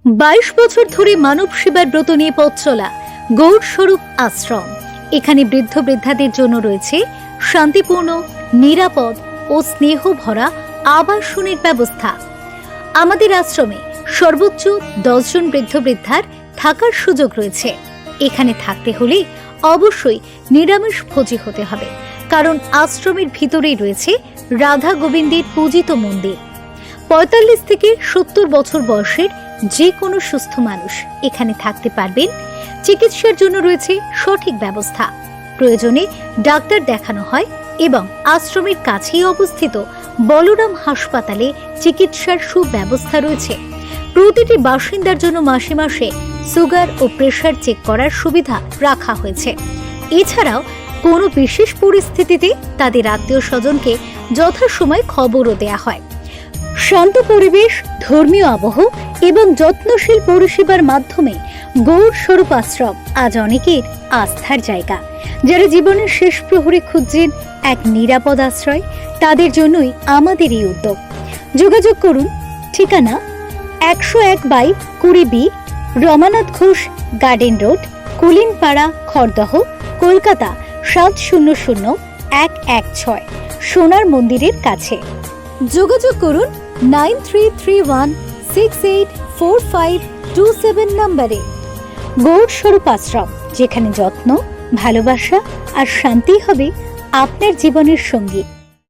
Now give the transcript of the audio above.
22 বছর ধরে মানব সেবার ব্রত নিয়ে পথ চলা গৌর স্বরূপ আশ্রম। এখানে বৃদ্ধ বৃদ্ধাদের জন্য রয়েছে শান্তিপূর্ণ, নিরাপদ ও স্নেহ ভরা আবাসনের ব্যবস্থা। আমাদের আশ্রমে সর্বোচ্চ 10 জন বৃদ্ধ বৃদ্ধার থাকার সুযোগ রয়েছে। এখানে থাকতে হলে অবশ্যই নিরামিষ ভোজী হতে হবে, কারণ আশ্রমের ভিতরেই রয়েছে রাধা গোবিন্দের পূজিত মন্দির। 45 থেকে 70 বছর বয়সের যে কোনো সুস্থ মানুষ এখানে থাকতে পারবেন। চিকিৎসার জন্য রয়েছে সঠিক ব্যবস্থা। প্রয়োজনে ডাক্তার দেখানো হয় এবং আশ্রমের কাছেই অবস্থিত বলরাম হাসপাতালে চিকিৎসার সুব্যবস্থা রয়েছে। প্রতিটি বাসিন্দার জন্য মাসে মাসে সুগার ও প্রেসার চেক করার সুবিধা রাখা হয়েছে। এছাড়াও কোনো বিশেষ পরিস্থিতিতে তাদের আত্মীয় স্বজনকে যথাসময় খবরও দেয়া হয়। শান্ত পরিবেশ, ধর্মীয় আবহ এবং যত্নশীল পরিষেবার মাধ্যমে গৌর স্বরূপ আশ্রম আজ অনেকের আস্থার জায়গা। যারা জীবনের শেষ প্রহরে খুঁজছেন এক নিরাপদ আশ্রয়, তাদের জন্যই আমাদের এই উদ্যোগ। যোগাযোগ করুন। ঠিকানা 101/20B Ramanath Ghosh garden road, Kulinpara, Khardah, Kolkata 700116, সোনার মন্দিরের কাছে। যোগাযোগ করুন 9331684527 নম্বরে। গৌর স্বরূপ আশ্রম, যেখানে যত্ন, ভালোবাসা আর শান্তি হবে আপনার জীবনের সঙ্গী।